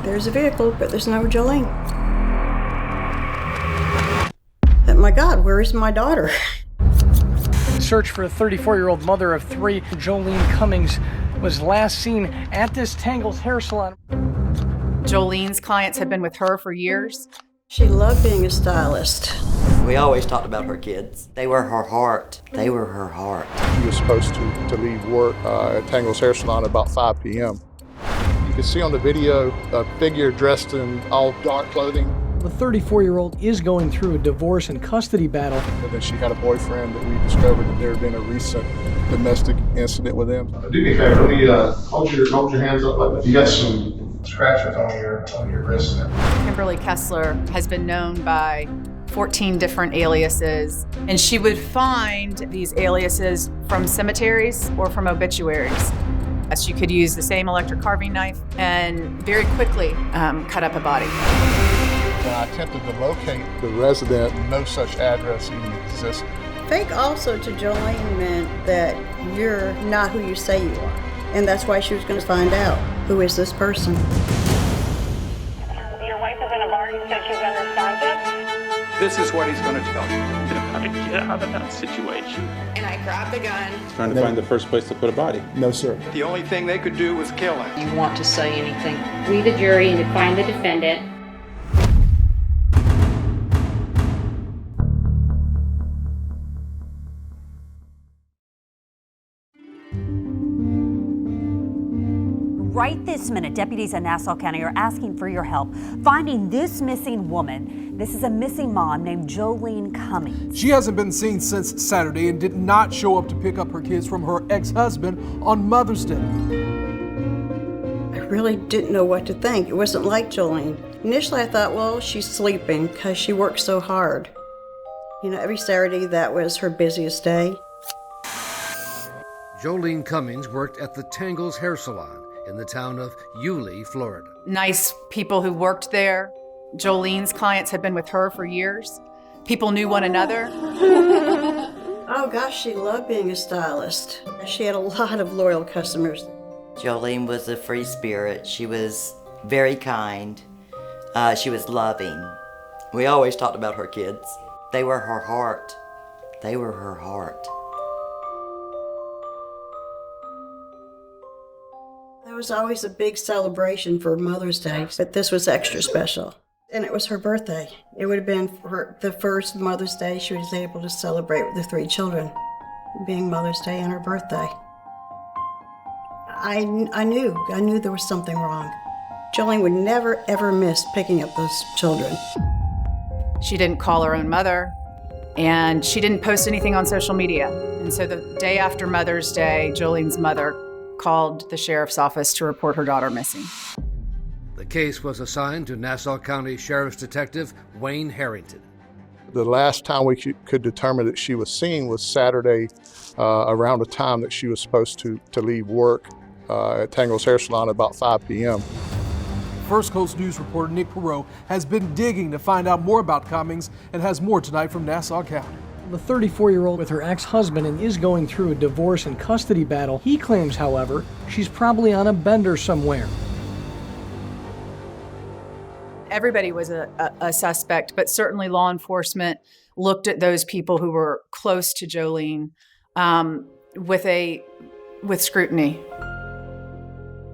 There's a vehicle, but there's no Joleen. Oh my God, where is my daughter? Search for a 34-year-old mother of three, Joleen Cummings, was last seen at this Tangles hair salon. Joleen's clients had been with her for years. She loved being a stylist. We always talked about her kids. They were her heart. They were her heart. She was supposed to leave work at Tangles hair salon at about 5 p.m. You can see on the video a figure dressed in all dark clothing. The 34-year-old is going through a divorce and custody battle. And then she had a boyfriend that we discovered that there had been a recent domestic incident with him. Do me a favor, let me hold your hands up like that. You got some scratches on your wrist there. Kimberly Kessler has been known by 14 different aliases, and she would find these aliases from cemeteries or from obituaries. She could use the same electric carving knife and very quickly cut up a body. When I attempted to locate the resident, no such address even existed. Fake also to Joleen meant that you're not who you say you are. And that's why she was going to find out, who is this person? Your wife is in a bar, you said she's unresponsive? This is what he's going to tell you. How to get out of that situation. And I grabbed the gun. Trying to find the first place to put a body. No, sir. The only thing they could do was kill him. You want to say anything? We, the jury, and to find the defendant. Right this minute, deputies in Nassau County are asking for your help finding this missing woman. This is a missing mom named Joleen Cummings. She hasn't been seen since Saturday and did not show up to pick up her kids from her ex-husband on Mother's Day. I really didn't know what to think. It wasn't like Joleen. Initially I thought, well, she's sleeping because she works so hard. You know, every Saturday that was her busiest day. Joleen Cummings worked at the Tangles hair salon in the town of Yulee, Florida. Nice people who worked there. Joleen's clients had been with her for years. People knew one another. Oh gosh, she loved being a stylist. She had a lot of loyal customers. Joleen was a free spirit. She was very kind. She was loving. We always talked about her kids. They were her heart. They were her heart. There was always a big celebration for Mother's Day, but this was extra special. And it was her birthday. It would have been the first Mother's Day she was able to celebrate with the three children, being Mother's Day and her birthday. I knew there was something wrong. Joleen would never, ever miss picking up those children. She didn't call her own mother, and she didn't post anything on social media. And so the day after Mother's Day, Joleen's mother called the sheriff's office to report her daughter missing. The case was assigned to Nassau County Sheriff's Detective Wayne Harrington. The last time we could determine that she was seen was Saturday around the time that she was supposed to leave work at Tangles hair salon at about 5 p.m. First Coast News reporter Nick Perot has been digging to find out more about Cummings and has more tonight from Nassau County. The 34-year-old with her ex-husband and is going through a divorce and custody battle. He claims, however, she's probably on a bender somewhere. Everybody was a suspect, but certainly law enforcement looked at those people who were close to Joleen with scrutiny.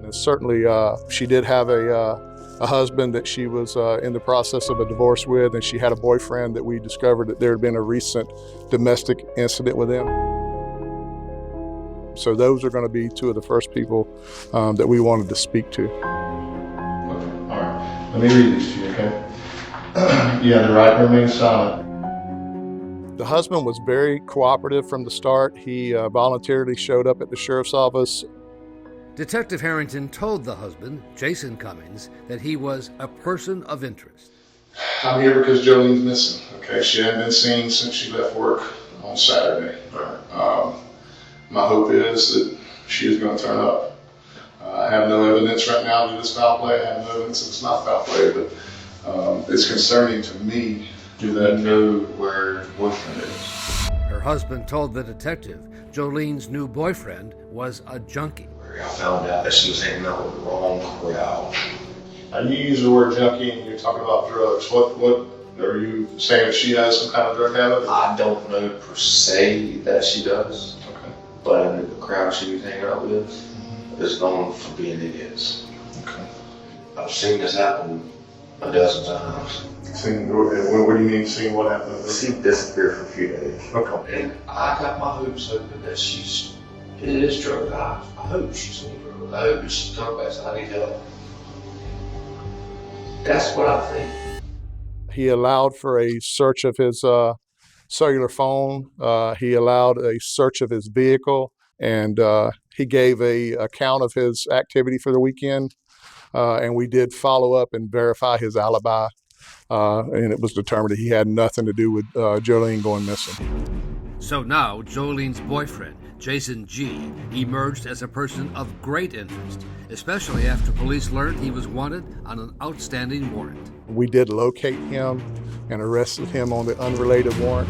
And certainly, she did have a husband that she was in the process of a divorce with, and she had a boyfriend that we discovered that there had been a recent domestic incident with him. So those are going to be two of the first people that we wanted to speak to. Okay, all right. Let me read these to you, okay? Yeah, the right remains silent. The husband was very cooperative from the start. He voluntarily showed up at the sheriff's office. Detective Harrington told the husband, Jason Cummings, that he was a person of interest. I'm here because Joleen's missing, okay? She hadn't been seen since she left work on Saturday. My hope is that she is going to turn up. I have no evidence right now that it's foul play. I have no evidence that it's not foul play, but it's concerning to me. Do that know where her boyfriend is? Her husband told the detective Joleen's new boyfriend was a junkie. I found out that she was hanging out with the wrong crowd. You use the word junkie and you're talking about drugs. What are you saying? She has some kind of drug habit? I don't know per se that she does. Okay. But I know the crowd she was hanging out with is known for being idiots. Okay. I've seen this happen a dozen times. What do you mean seeing what happened? She disappeared for a few days. Okay. And I got my hopes open that it is drug. I hope she's on drugs. I hope she's talking about I need help. That's what I think. He allowed for a search of his cellular phone. He allowed a search of his vehicle, and he gave a account of his activity for the weekend. And we did follow up and verify his alibi. And it was determined that he had nothing to do with Joleen going missing. So now Jolene's boyfriend, Jason G., emerged as a person of great interest, especially after police learned he was wanted on an outstanding warrant. We did locate him and arrested him on the unrelated warrant.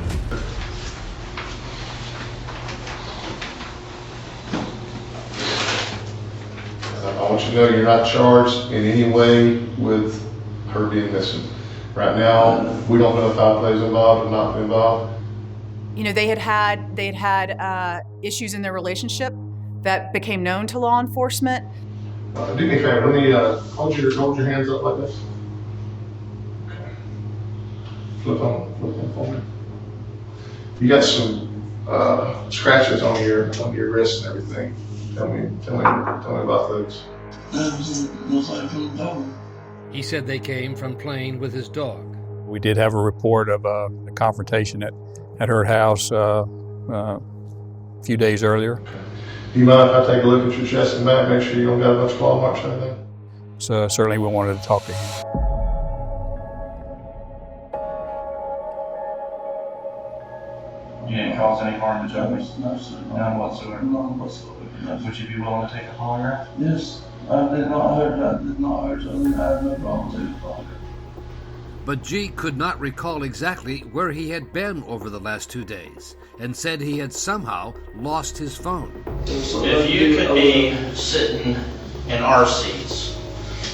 I want you to know you're not charged in any way with her being missing. Right now, we don't know if foul play is involved or not involved. You know, they had had issues in their relationship that became known to law enforcement. Do me a favor, let me hold your hands up like this. Okay. Flip them for me. You got some scratches on your wrist and everything. Tell me about those. He said they came from playing with his dog. We did have a report of a confrontation at her house a few days earlier. Do you mind if I take a look at your chest and back, make sure you don't got a bunch of claw marks or anything? So certainly we wanted to talk to him. You didn't cause any harm to Joleen? No, sir. None whatsoever? None whatsoever. No. Would you be willing to take a polygraph? Yes. I did not hurt Joleen. I have no problem taking a polygraph. But G could not recall exactly where he had been over the last 2 days and said he had somehow lost his phone. If you could be sitting in our seats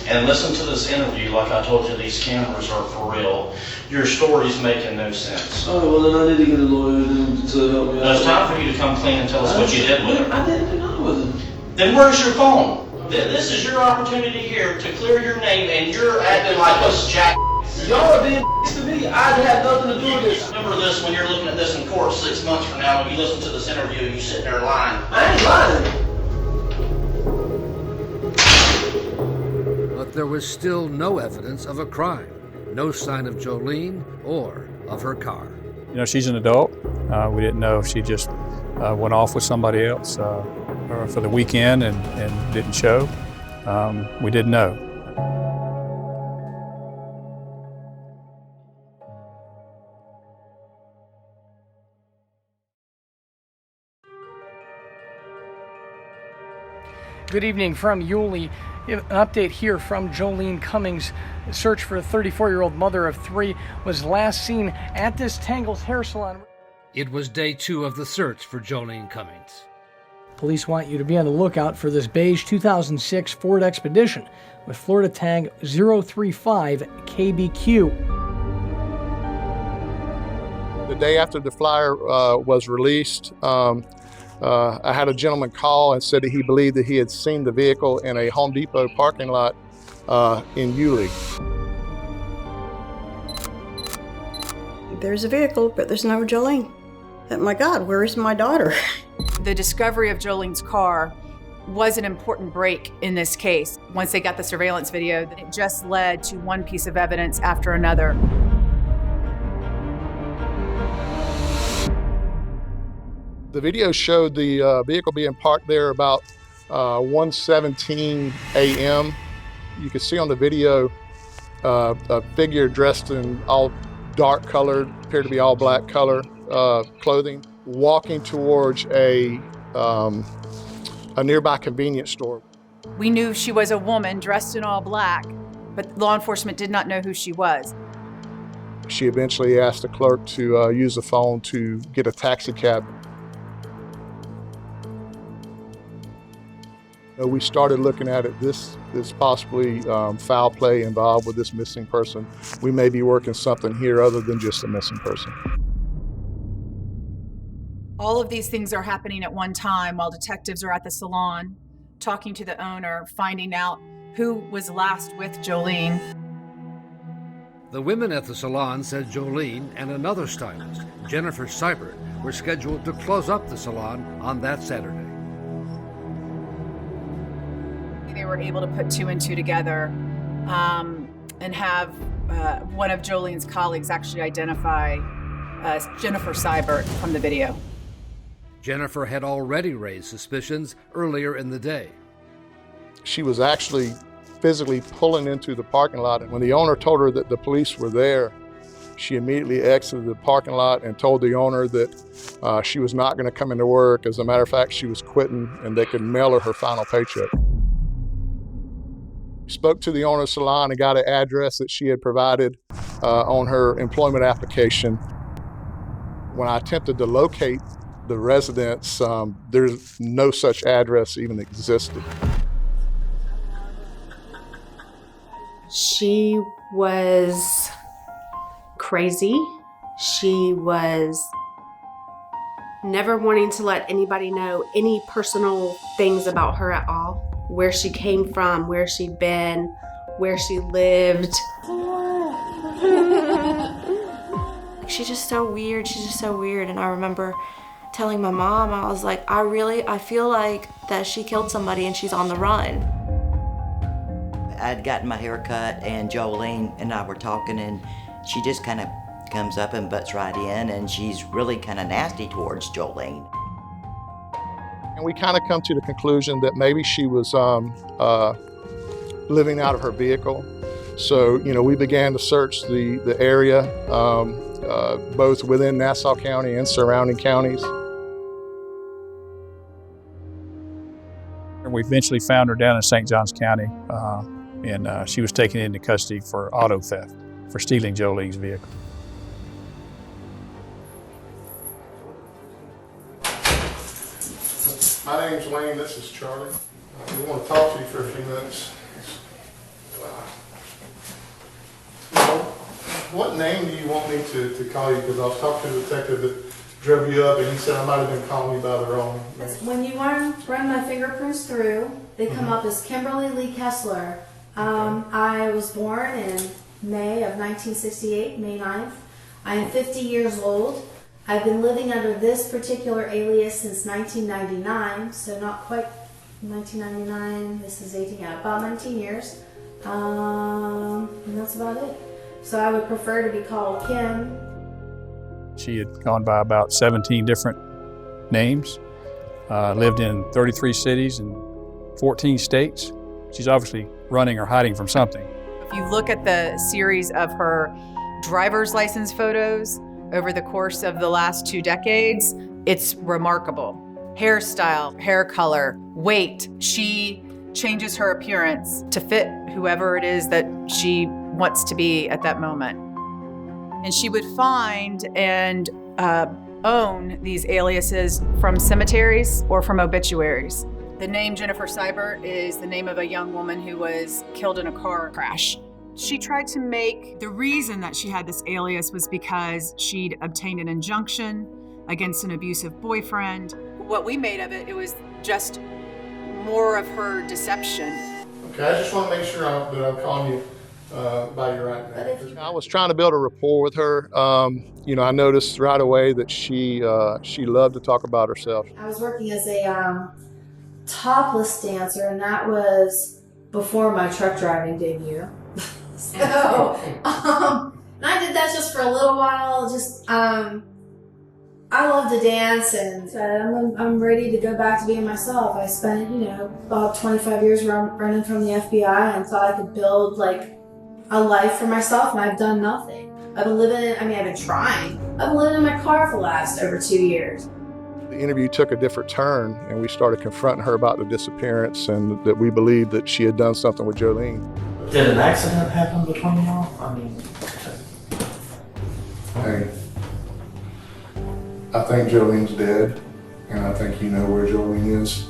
and listen to this interview like I told you these cameras are for real, your story's making no sense. Oh, well then I need to get a lawyer to help me out. It's time for you to come clean and tell us what you did with her. I didn't do nothing with it. Then where's your phone? This is your opportunity here to clear your name and you're acting like us jack. Y'all are being to me. I had nothing to do with this. Remember this when you're looking at this in court 6 months from now when you listen to this interview and you sit there lying. I ain't lying. But there was still no evidence of a crime, no sign of Joleen or of her car. You know, she's an adult. We didn't know if she just went off with somebody else for the weekend and didn't show. We didn't know. Good evening from Yulee. An update here from Joleen Cummings. The search for the 34-year-old mother of three was last seen at this Tangles hair salon. It was day 2 of the search for Joleen Cummings. Police want you to be on the lookout for this beige 2006 Ford Expedition with Florida tag 035 KBQ. The day after the flyer was released, I had a gentleman call and said that he believed that he had seen the vehicle in a Home Depot parking lot in Yulee. There's a vehicle, but there's no Joleen. My God, where is my daughter? The discovery of Joleen's car was an important break in this case. Once they got the surveillance video, it just led to one piece of evidence after another. The video showed the vehicle being parked there about 1:17 a.m. You can see on the video a figure dressed in all dark colored, appeared to be all black color clothing, walking towards a nearby convenience store. We knew she was a woman dressed in all black, but law enforcement did not know who she was. She eventually asked the clerk to use the phone to get a taxi cab. We started looking at it, this possibly foul play involved with this missing person. We may be working something here other than just a missing person. All of these things are happening at one time while detectives are at the salon, talking to the owner, finding out who was last with Joleen. The women at the salon said Joleen and another stylist, Jennifer Seibert, were scheduled to close up the salon on that Saturday. They were able to put two and two together and have one of Joleen's colleagues actually identify Jennifer Seibert from the video. Jennifer had already raised suspicions earlier in the day. She was actually physically pulling into the parking lot, and when the owner told her that the police were there, she immediately exited the parking lot and told the owner that she was not going to come into work. As a matter of fact, she was quitting and they could mail her final paycheck. Spoke to the owner of the salon and got an address that she had provided on her employment application. When I attempted to locate the residence, there's no such address even existed. She was crazy. She was never wanting to let anybody know any personal things about her at all. Where she came from, where she'd been, where she lived. She's just so weird. She's just so weird. And I remember telling my mom, I was like, I feel like that she killed somebody and she's on the run. I'd gotten my hair cut and Joleen and I were talking and she just kind of comes up and butts right in and she's really kind of nasty towards Joleen. And we kind of come to the conclusion that maybe she was living out of her vehicle. So, we began to search the area, both within Nassau County and surrounding counties. We eventually found her down in St. Johns County, and she was taken into custody for auto theft, for stealing Joleen's vehicle. My name's Wayne, this is Charlie. We want to talk to you for a few minutes. What name do you want me to call you? Because I was talking to the detective that drove you up and he said I might have been calling you by the wrong name. When you run my fingerprints through, they come up as Kimberly Lee Kessler. I was born in May of 1968, May 9th. I am 50 years old. I've been living under this particular alias since 1999, so not quite 1999. This is 18, yeah, about 19 years. And that's about it. So I would prefer to be called Kim. She had gone by about 17 different names, lived in 33 cities and 14 states. She's obviously running or hiding from something. If you look at the series of her driver's license photos over the course of the last 2 decades, it's remarkable. Hairstyle, hair color, weight. She changes her appearance to fit whoever it is that she wants to be at that moment. And she would find and own these aliases from cemeteries or from obituaries. The name Jennifer Seibert is the name of a young woman who was killed in a car crash. She tried to make the reason that she had this alias was because she'd obtained an injunction against an abusive boyfriend. What we made of it, it was just more of her deception. Okay, I just want to make sure that I'm calling you by your right name. I was trying to build a rapport with her. I noticed right away that she loved to talk about herself. I was working as a topless dancer, and that was before my truck driving debut. So, and I did that just for a little while. Just, I love to dance, and I'm ready to go back to being myself. I spent, about 25 years running from the FBI, and thought I could build like a life for myself, and I've done nothing. I've been trying. I've been living in my car for the last over 2 years. The interview took a different turn, and we started confronting her about the disappearance, and that we believed that she had done something with Joleen. Did an accident happen between you all? Hey, I think Jolene's dead, and I think you know where Jolene is.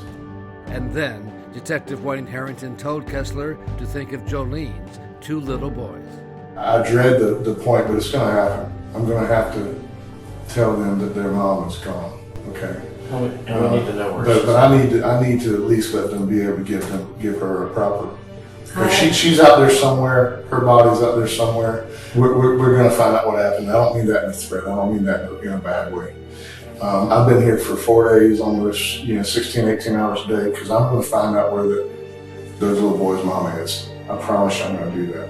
And then Detective Wayne Harrington told Kessler to think of Jolene's 2 little boys. I dread the point, but it's going to happen. I'm going to have to tell them that their mom is gone. Okay. And we need to know where but I need to at least let them be able to give her a proper. She's out there somewhere. Her body's out there somewhere. We're going to find out what happened. I don't mean that in a threat. I don't mean that in a bad way. I've been here for 4 days, almost 16, 18 hours a day, because I'm going to find out where those little boys' mama is. I promise you I'm going to do that.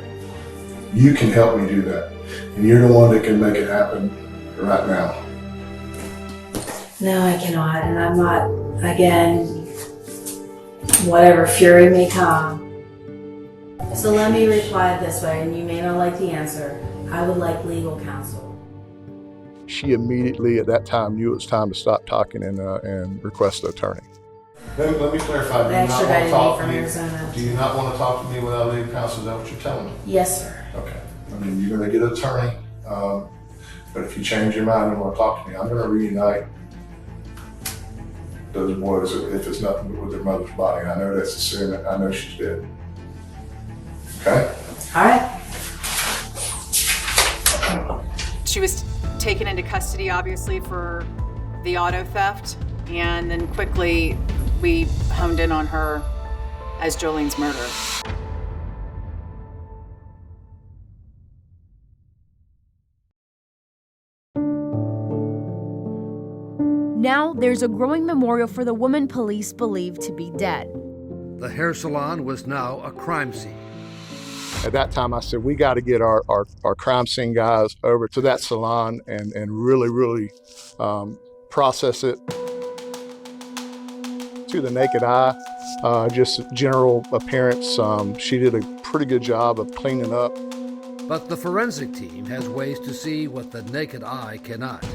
You can help me do that. And you're the one that can make it happen right now. No, I cannot, and I'm not, again, whatever fury may come. So let me reply this way, and you may not like the answer. I would like legal counsel. She immediately at that time knew it was time to stop talking and request an attorney. Let me clarify. Do you not want to talk to me without legal counsel? Is that what you're telling me? Yes, sir. Okay. I mean, you're going to get an attorney, but if you change your mind and want to talk to me, I'm going to reunite those boys if it's nothing but with their mother's body. I know that's a sin. I know she's dead. Okay? All right. She was taken into custody, obviously, for the auto theft, and then quickly we honed in on her as Jolene's murderer. Now there's a growing memorial for the woman police believe to be dead. The hair salon was now a crime scene. At that time, I said, we got to get our crime scene guys over to that salon and really process it to the naked eye, just general appearance. She did a pretty good job of cleaning up. But the forensic team has ways to see what the naked eye cannot,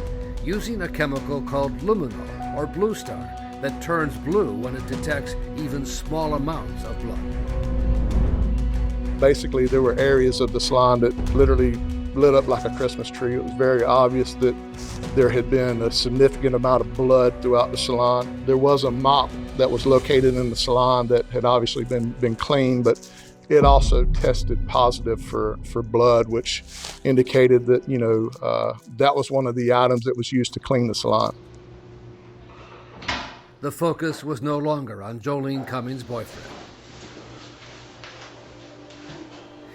using a chemical called luminol, or blue star, that turns blue when it detects even small amounts of blood. Basically, there were areas of the salon that literally lit up like a Christmas tree. It was very obvious that there had been a significant amount of blood throughout the salon. There was a mop that was located in the salon that had obviously been cleaned, but it also tested positive for blood, which indicated that, that was one of the items that was used to clean the salon. The focus was no longer on Joleen Cummings' boyfriend,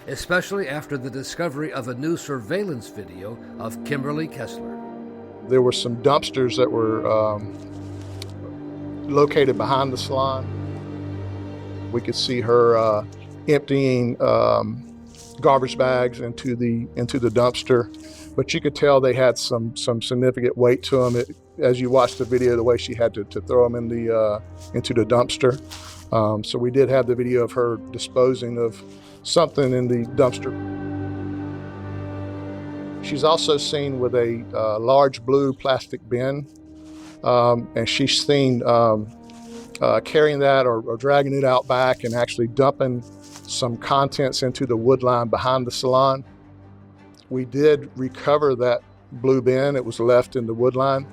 especially after the discovery of a new surveillance video of Kimberly Kessler. There were some dumpsters that were located behind the salon. We could see her emptying garbage bags into the dumpster, but you could tell they had some significant weight to them. As you watch the video, the way she had to throw them into the dumpster. So we did have the video of her disposing of something in the dumpster. She's also seen with a large blue plastic bin, and she's seen carrying that or dragging it out back and actually dumping some contents into the wood line behind the salon. We did recover that blue bin. It was left in the wood line.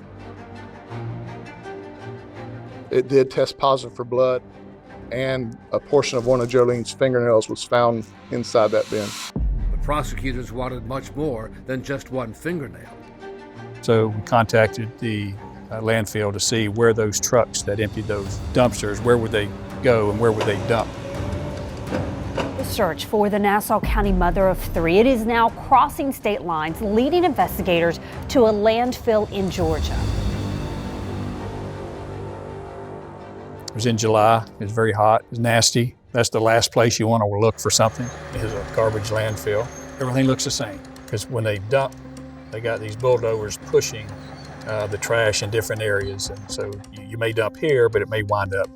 It did test positive for blood, and a portion of one of Joleen's fingernails was found inside that bin. The prosecutors wanted much more than just one fingernail. So we contacted the landfill to see where those trucks that emptied those dumpsters, where would they go and where would they dump. The search for the Nassau County mother of 3, it is now crossing state lines, leading investigators to a landfill in Georgia. It was in July. It was very hot. It was nasty. That's the last place you want to look for something, is a garbage landfill. Everything looks the same, because when they dump, they got these bulldozers pushing the trash in different areas. And so you may dump here, but it may wind up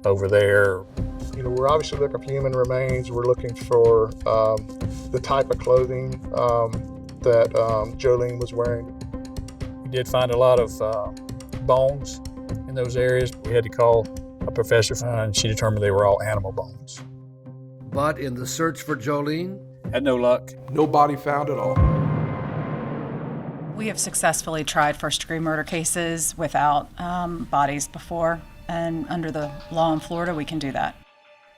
over there. We're obviously looking for human remains. We're looking for the type of clothing that Joleen was wearing. We did find a lot of bones in those areas. We had to call a professor, and she determined they were all animal bones. But in the search for Joleen, had no luck. No body found at all. We have successfully tried first-degree murder cases without bodies before, and under the law in Florida, we can do that.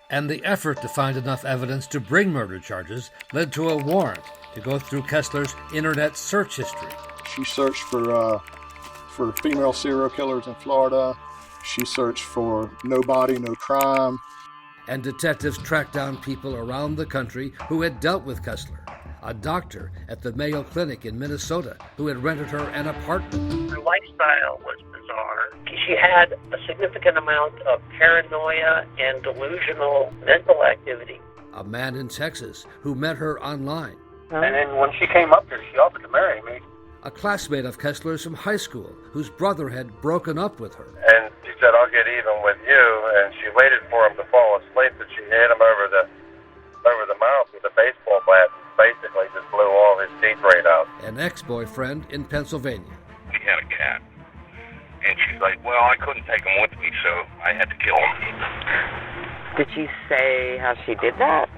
And the effort to find enough evidence to bring murder charges led to a warrant to go through Kessler's internet search history. She searched for female serial killers in Florida. She searched for no body, no crime. And detectives tracked down people around the country who had dealt with Kessler. A doctor at the Mayo Clinic in Minnesota who had rented her an apartment. Her lifestyle was bizarre. She had a significant amount of paranoia and delusional mental activity. A man in Texas who met her online. And then when she came up here, she offered to marry me. A classmate of Kessler's from high school whose brother had broken up with her. And she said, I'll get even with you. And she waited for him to fall asleep, but she hit him over the mouth with a baseball bat. Basically just blew all his teeth right out. An ex-boyfriend in Pennsylvania. She had a cat. And she's like, well, I couldn't take him with me, so I had to kill him. Did she say how she did that?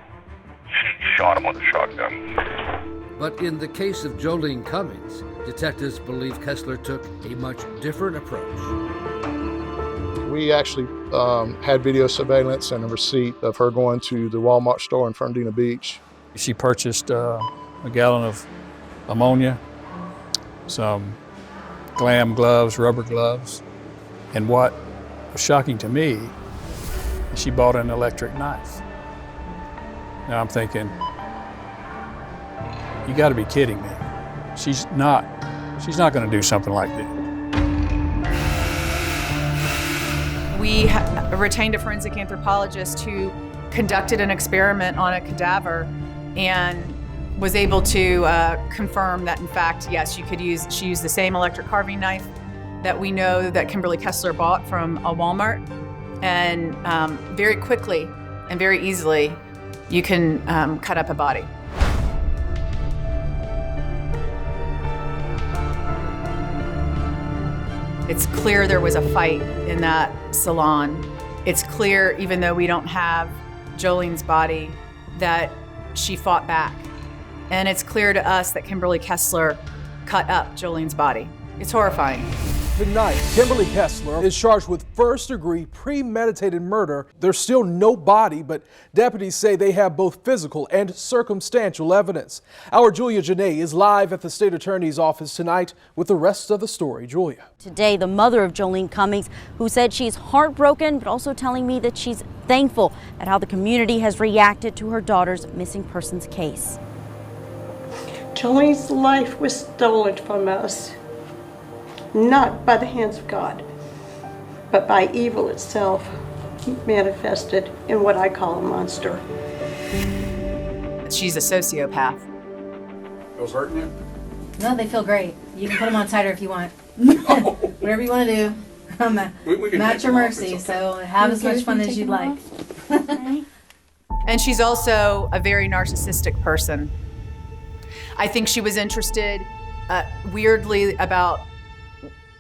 She shot him with a shotgun. But in the case of Joleen Cummings, detectives believe Kessler took a much different approach. We actually had video surveillance and a receipt of her going to the Walmart store in Fernandina Beach. She purchased a gallon of ammonia, some glam gloves, rubber gloves, and what was shocking to me, she bought an electric knife. Now I'm thinking, you got to be kidding me. She's not going to do something like this. We retained a forensic anthropologist who conducted an experiment on a cadaver and was able to confirm that, in fact, yes, she used the same electric carving knife that we know that Kimberly Kessler bought from a Walmart. And very quickly and very easily, you can cut up a body. It's clear there was a fight in that salon. It's clear, even though we don't have Joleen's body, that she fought back. And it's clear to us that Kimberly Kessler cut up Joleen's body. It's horrifying. Tonight, Kimberly Kessler is charged with first-degree premeditated murder. There's still no body, but deputies say they have both physical and circumstantial evidence. Our Julia Janae is live at the state attorney's office tonight with the rest of the story. Julia. Today, the mother of Joleen Cummings, who said she's heartbroken, but also telling me that she's thankful at how the community has reacted to her daughter's missing persons case. Joleen's life was stolen from us. Not by the hands of God, but by evil itself, manifested in what I call a monster. She's a sociopath. Feels hurting you? No, they feel great. You can put them on tighter if you want. Whatever you want to do. We can not your mercy, so have as much fun as you'd like. And she's also a very narcissistic person. I think she was interested, weirdly, about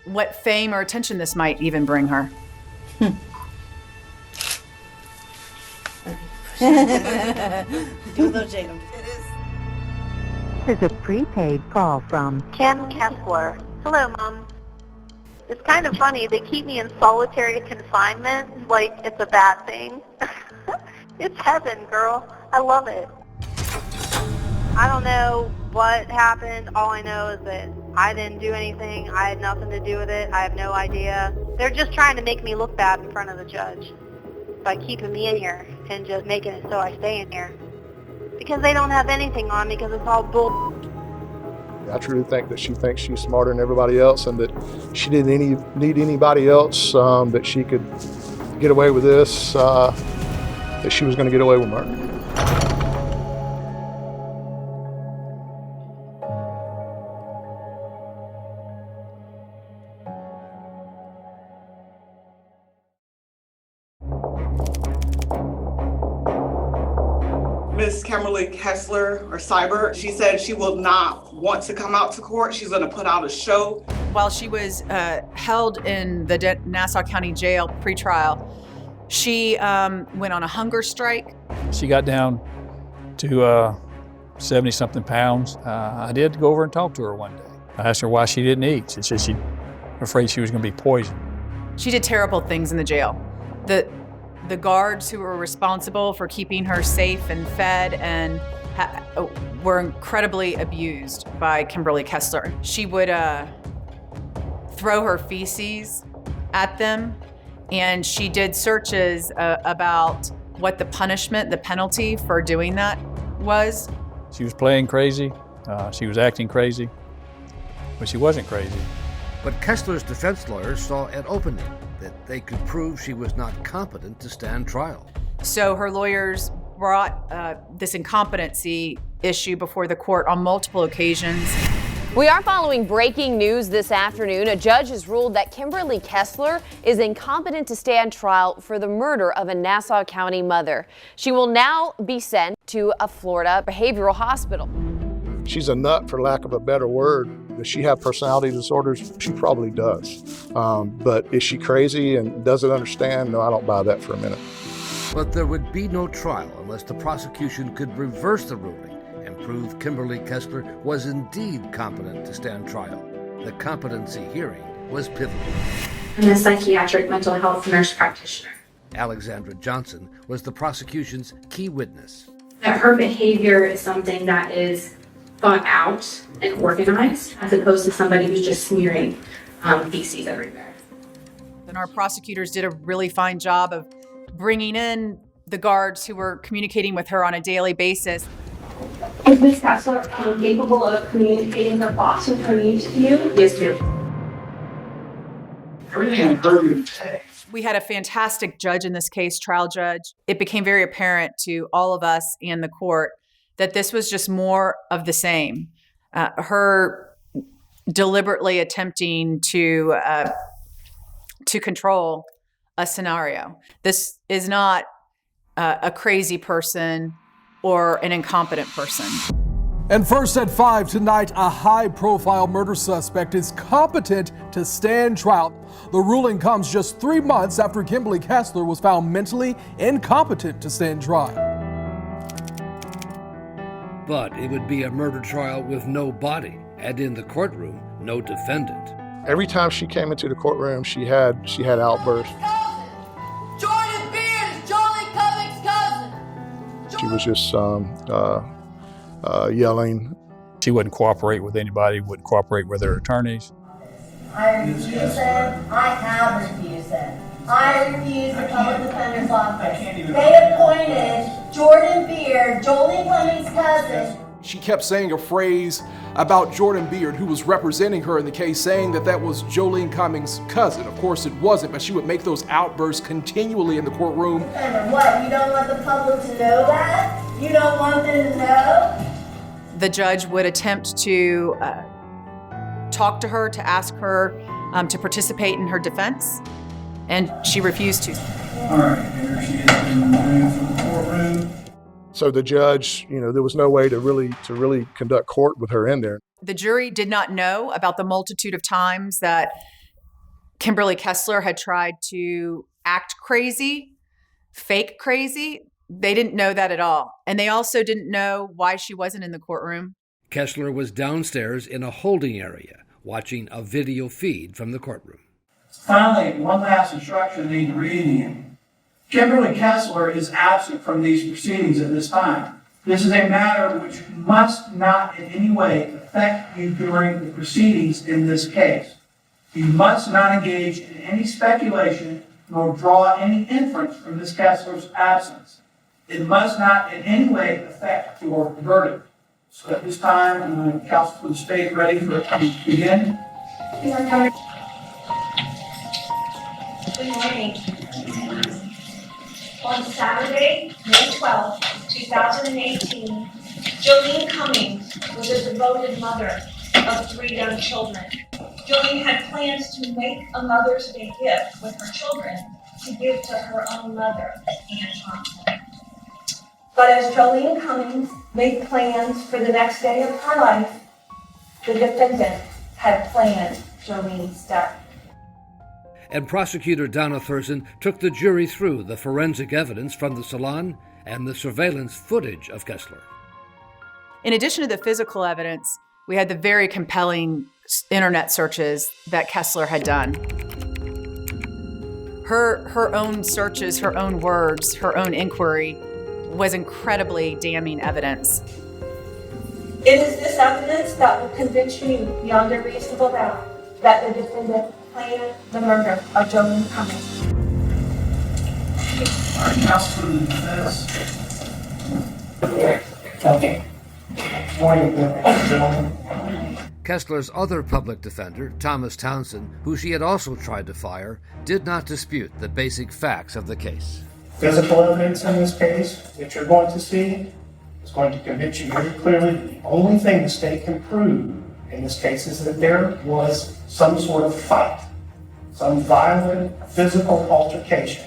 what fame or attention this might even bring her. Do a little Jada. This is a prepaid call from Kim Kessler. Hello, Mom. It's kind of funny. They keep me in solitary confinement like it's a bad thing. It's heaven, girl. I love it. I don't know what happened. All I know is that I didn't do anything. I had nothing to do with it. I have no idea. They're just trying to make me look bad in front of the judge by keeping me in here and just making it so I stay in here. Because they don't have anything on me because it's all bull. I truly think that she thinks she's smarter than everybody else and that she didn't need anybody else, that she could get away with this, that she was going to get away with murder. Miss Kimberly Kessler, or Cyber, she said she will not want to come out to court. She's going to put out a show. While she was held in the Nassau County Jail pretrial, she went on a hunger strike. She got down to 70-something pounds. I did go over and talk to her one day. I asked her why she didn't eat. She said she was afraid she was going to be poisoned. She did terrible things in the jail. The guards who were responsible for keeping her safe and fed and were incredibly abused by Kimberly Kessler. She would throw her feces at them, and she did searches about what the punishment, the penalty for doing that was. She was playing crazy, she was acting crazy, but she wasn't crazy. But Kessler's defense lawyers saw an opening that they could prove she was not competent to stand trial. So her lawyers brought this incompetency issue before the court on multiple occasions. We are following breaking news this afternoon. A judge has ruled that Kimberly Kessler is incompetent to stand trial for the murder of a Nassau County mother. She will now be sent to a Florida behavioral hospital. She's a nut, for lack of a better word. Does she have personality disorders? She probably does. But is she crazy and doesn't understand? No, I don't buy that for a minute. But there would be no trial unless the prosecution could reverse the ruling and prove Kimberly Kessler was indeed competent to stand trial. The competency hearing was pivotal. I'm a psychiatric mental health nurse practitioner. Alexandra Johnson was the prosecution's key witness. That her behavior is something that is thought out and organized, as opposed to somebody who's just smearing feces everywhere. And our prosecutors did a really fine job of bringing in the guards who were communicating with her on a daily basis. Is Ms. Kessler capable of communicating her thoughts with her needs to you? Yes, ma'am. Everything I heard you say. We had a fantastic judge in this case, trial judge. It became very apparent to all of us and the court that this was just more of the same. Her deliberately attempting to control a scenario. This is not a crazy person or an incompetent person. And first at 5 tonight, a high-profile murder suspect is competent to stand trial. The ruling comes just 3 months after Kimberly Kessler was found mentally incompetent to stand trial. But it would be a murder trial with no body, and in the courtroom, no defendant. Every time she came into the courtroom, she had outbursts. Jordan Beard is Joleen Cummings' cousin. She was just yelling. She wouldn't cooperate with anybody, wouldn't cooperate with her attorneys. I refuse it. I have refused it. I refuse the public defender's office. They appointed Jordan Beard, Joleen Cummings' cousin. She kept saying a phrase about Jordan Beard, who was representing her in the case, saying that that was Joleen Cummings' cousin. Of course, it wasn't, but she would make those outbursts continually in the courtroom. What, you don't want the public to know that? You don't want them to know? The judge would attempt to talk to her, to ask her to participate in her defense, and she refused to. All right, here she has been removed from the courtroom. So the judge, there was no way to really conduct court with her in there. The jury did not know about the multitude of times that Kimberly Kessler had tried to act crazy, fake crazy. They didn't know that at all. And they also didn't know why she wasn't in the courtroom. Kessler was downstairs in a holding area, watching a video feed from the courtroom. Finally, one last instruction I need to read to you. Kimberly Kessler is absent from these proceedings at this time. This is a matter which must not in any way affect you during the proceedings in this case. You must not engage in any speculation nor draw any inference from Ms. Kessler's absence. It must not in any way affect your verdict. So at this time, counsel for the state ready for it to begin. Good morning. On Saturday, May 12, 2018, Joleen Cummings was a devoted mother of 3 young children. Joleen had plans to make a Mother's Day gift with her children to give to her own mother, Aunt Thompson. But as Joleen Cummings made plans for the next day of her life, the defendant had planned Joleen's death. And prosecutor Donna Thurston took the jury through the forensic evidence from the salon and the surveillance footage of Kessler. In addition to the physical evidence, we had the very compelling internet searches that Kessler had done. Her own searches, her own words, her own inquiry was incredibly damning evidence. It is this evidence that will convince you beyond a reasonable doubt that the defendant planned the murder of Joleen Cummings. All right, counsel for the defense. Okay. Morning, gentlemen. Kessler's other public defender, Thomas Townsend, who she had also tried to fire, did not dispute the basic facts of the case. Physical evidence in this case that you're going to see is going to convince you very clearly that the only thing the state can prove in this case is that there was some sort of fight, some violent physical altercation.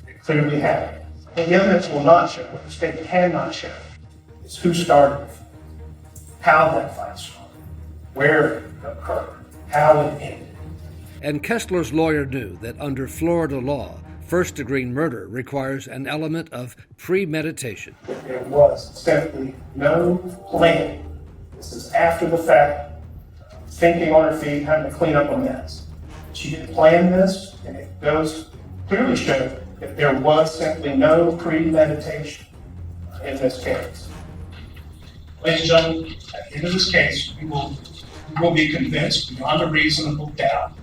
It clearly happened. And the evidence will not show, what the state cannot show, is who started it, how that fight started, where it occurred, how it ended. And Kessler's lawyer knew that under Florida law, first-degree murder requires an element of premeditation. There was simply no plan. This is after the fact, thinking on her feet, having to clean up a mess. She didn't plan this, and it goes clearly show that there was simply no premeditation in this case. Ladies and gentlemen, at the end of this case, we will be convinced beyond a reasonable doubt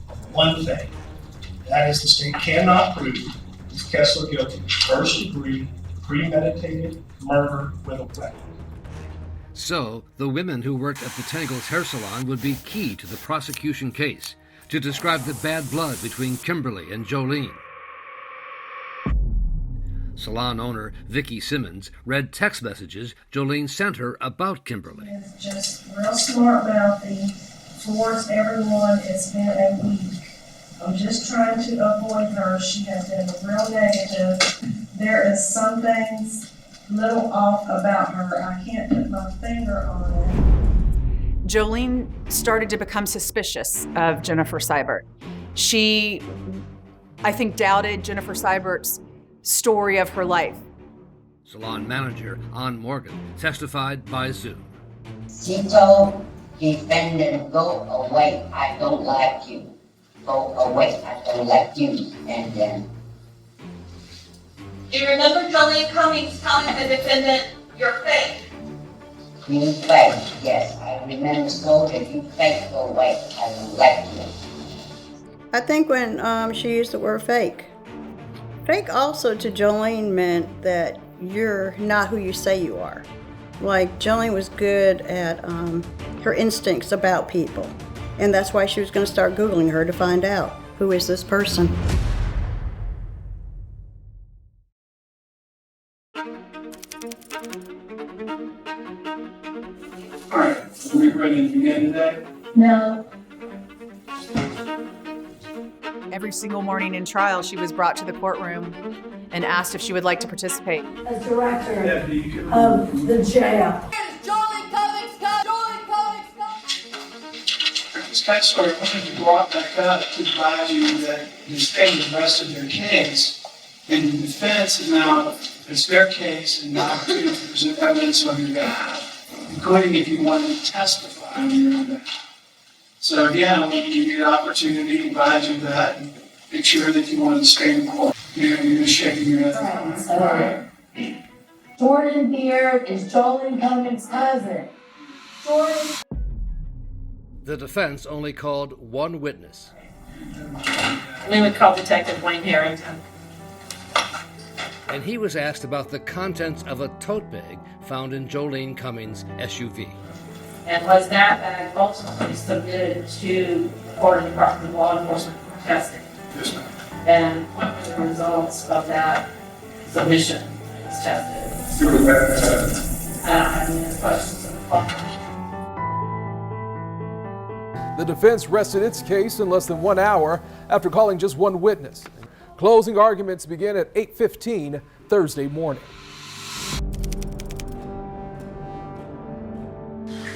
of one thing. That is, the state cannot prove Ms. Kessler guilty of first-degree premeditated murder with a weapon. So, the women who worked at the Tangles hair salon would be key to the prosecution case to describe the bad blood between Kimberly and Joleen. Salon owner Vicki Simmons read text messages Joleen sent her about Kimberly. It's just real smart mouthy towards everyone. It's been a week. I'm just trying to avoid her. She has been real negative. There is some things little off about her. I can't put my finger on it. Joleen started to become suspicious of Jennifer Seibert. She, I think, doubted Jennifer Seibert's story of her life. Salon manager Ann Morgan testified by Zoom. She told defendant, go away, I don't like you. Go away, I don't like you. And then. Do you remember Joleen Cummings telling the defendant, you're fake? You fake, yes. I remember so that you fake, go away, I don't like you. I think when she used the word fake. Fake also to Joleen meant that you're not who you say you are. Like, Joleen was good at her instincts about people. And that's why she was going to start Googling her to find out, who is this person? All right, are we ready to begin today? No. Every single morning in trial, she was brought to the courtroom and asked if she would like to participate. As director of the jail. Ms. Kessler, I wanted to go out back up to advise you that in stating the rest of their case, and the defense is now, it's their case, and not to present evidence on your behalf, including if you want to testify on your own behalf. So again, I want to give you the opportunity to advise you that and make sure that you want to stay in court. You're just shaking your head. All right. Jordan Beard is Joleen Cummings' cousin. Jordan. The defense only called one witness. We would call Detective Wayne Harrington. And he was asked about the contents of a tote bag found in Joleen Cummings' SUV. And was that bag ultimately submitted to the Florida Department of Law Enforcement for testing? Yes, ma'am. And what were the results of that submission that was tested? I don't have any questions on the phone. The defense rested its case in less than 1 hour after calling just one witness. Closing arguments begin at 8:15 Thursday morning.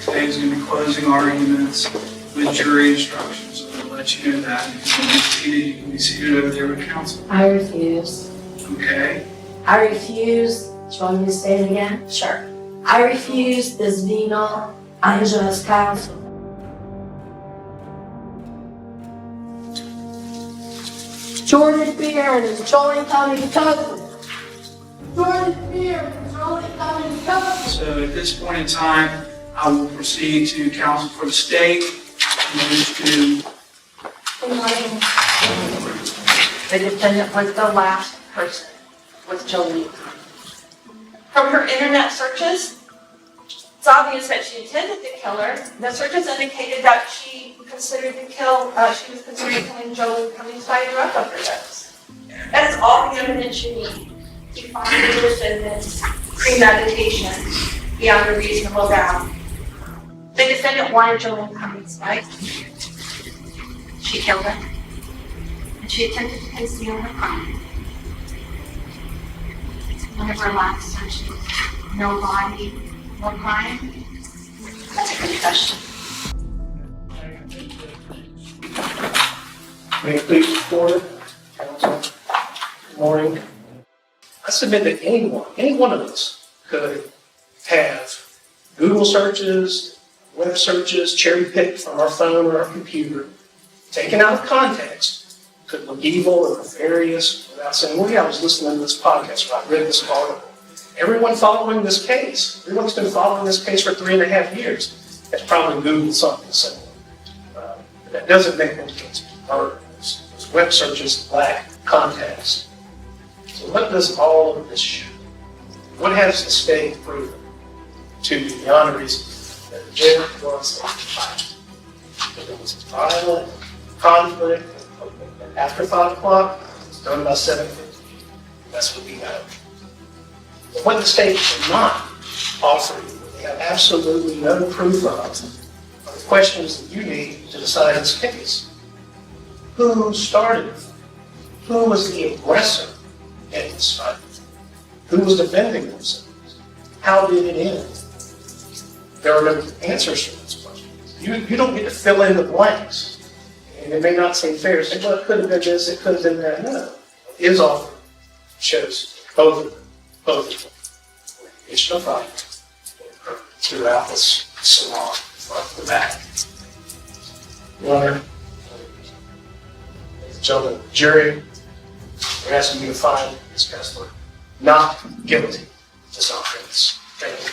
Today's going to be closing arguments with jury instructions. So I'll let you know that. If you want to be seated, you can be seated over there with counsel. I refuse. Okay. I refuse. Do you want me to say it again? Sure. I refuse this venal, unjust counsel. Jordan Beard is Joleen Cummings' cousin. Jordan Beard is Joleen Cummings' cousin. So at this point in time, I will proceed to counsel for the state. The defendant was the last person with Joleen. From her internet searches, it's obvious that she intended to kill her. The searches indicated that she was considering killing Joleen Cummings by a drug overdose. That is all the evidence you need to find the defendant's premeditation beyond a reasonable doubt. The defendant wanted Joleen Cummings, right? She killed her. And she attempted to conceal her crime. One of her last searches. No body, no crime. That's a confession. May it please the court, counsel, good morning. I submit that any one of us could have Google searches, web searches, cherry-picked from our phone or our computer, taken out of context, could look evil or nefarious without saying, well, yeah, I was listening to this podcast or I read this article. Everyone following this case, everyone's been following this case for 3.5 years, has probably Googled something similar. That doesn't make any sense. Those web searches lack context. So what does all of this show? What has the state proven to be beyond a reason that there was a fight? That there was violent conflict after 5 o'clock, it's done by 7:50. That's what we know. But what the state cannot offer you, they have absolutely no proof of, are the questions that you need to decide this case. Who started it? Who was the aggressor in this fight? Who was defending themselves? How did it end? There are no answers to those questions. You don't get to fill in the blanks. And it may not seem fair to say, well, it could have been this, it could have been that. No. His offer shows both of them. It's no fight throughout this salon, front to the back. Your Honor, gentlemen, jury, we're asking you to find Ms. Kessler not guilty of this offense. Thank you.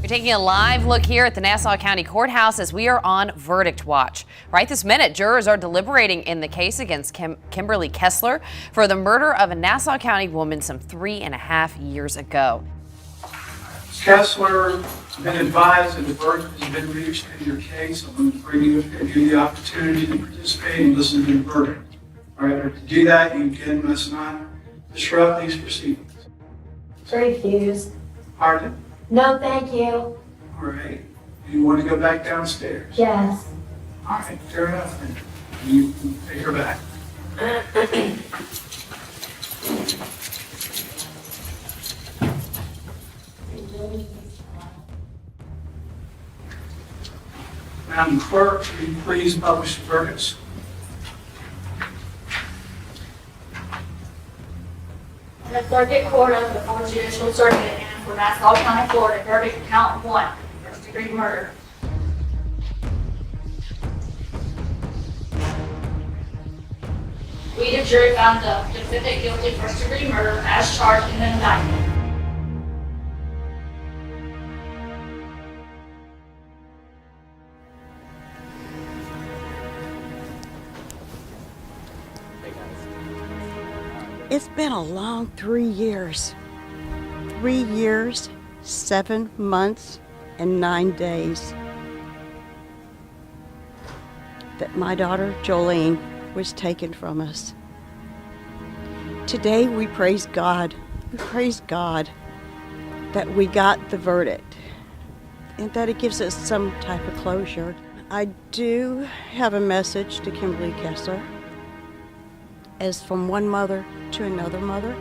We're taking a live look here at the Nassau County Courthouse as we are on verdict watch. Right this minute, jurors are deliberating in the case against Kimberly Kessler for the murder of a Nassau County woman some 3.5 years ago. Ms. Kessler has been advised that the verdict has been reached in your case. I'm going to bring you the opportunity to participate and listen to the verdict. All right, to do that, you again must not disrupt these proceedings. Refuse. Pardon? No, thank you. All right. You want to go back downstairs? Yes. All right, fair enough then. You can take her back. Madam Clerk, will you please publish the verdicts? The Circuit Court of the 4th Judicial Circuit for Nassau County, Florida, verdict count 1, first-degree murder. We, the jury, found the defendant guilty of first-degree murder as charged in the indictment. It's been a long 3 years. 3 years, 7 months, and 9 days that my daughter Joleen was taken from us. Today we praise God. We praise God that we got the verdict and that it gives us some type of closure. I do have a message to Kimberly Kessler, as from one mother to another mother.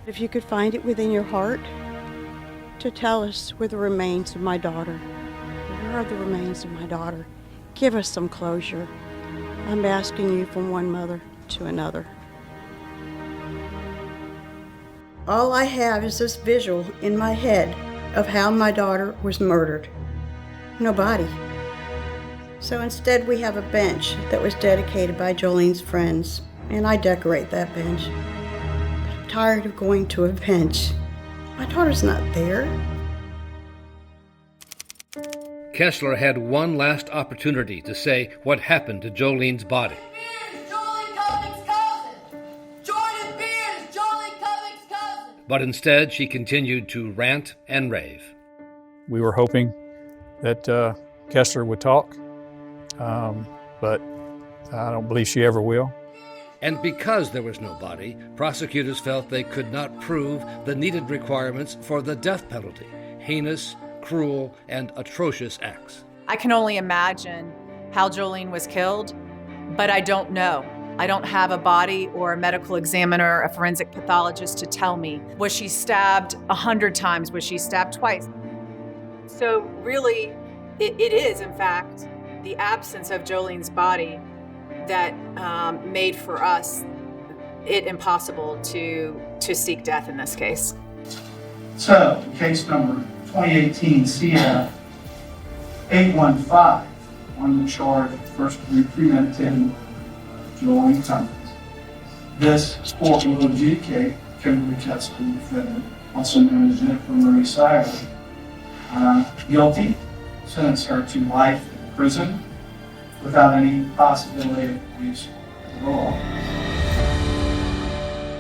If you could find it within your heart to tell us where the remains of my daughter, where are the remains of my daughter? Give us some closure. I'm asking you from one mother to another. All I have is this visual in my head of how my daughter was murdered. No body. So instead we have a bench that was dedicated by Joleen's friends, and I decorate that bench. I'm tired of going to a bench. My daughter's not there. Kessler had one last opportunity to say what happened to Joleen's body. But instead, she continued to rant and rave. We were hoping that Kessler would talk, but I don't believe she ever will. And because there was no body, prosecutors felt they could not prove the needed requirements for the death penalty: heinous, cruel, and atrocious acts. I can only imagine how Joleen was killed, but I don't know. I don't have a body or a medical examiner, a forensic pathologist to tell me. Was she stabbed 100 times? Was she stabbed twice? So really, it is, in fact, the absence of Joleen's body that made for us it impossible to seek death in this case. So, case number 2018 CF 815 on the charge of first-degree premeditated Joleen Cummings. This court will adjudicate Kimberly Kessler, defendant, also known as Jennifer Marie Cybert, guilty, sentence her to life in prison without any possibility of release of parole.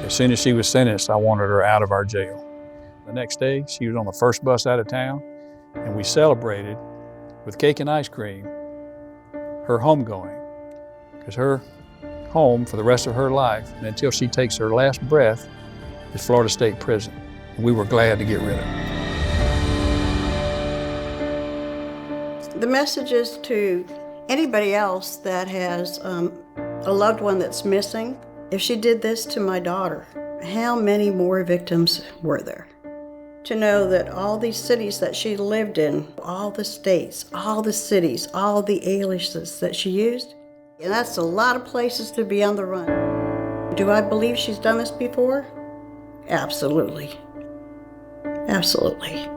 As soon as she was sentenced, I wanted her out of our jail. The next day, she was on the first bus out of town, and we celebrated with cake and ice cream her homegoing, because her home for the rest of her life, and until she takes her last breath, is Florida State Prison. And we were glad to get rid of her. The message is to anybody else that has a loved one that's missing. If she did this to my daughter, how many more victims were there? To know that all these cities that she lived in, all the states, all the cities, all the aliases that she used, and that's a lot of places to be on the run. Do I believe she's done this before? Absolutely. Absolutely.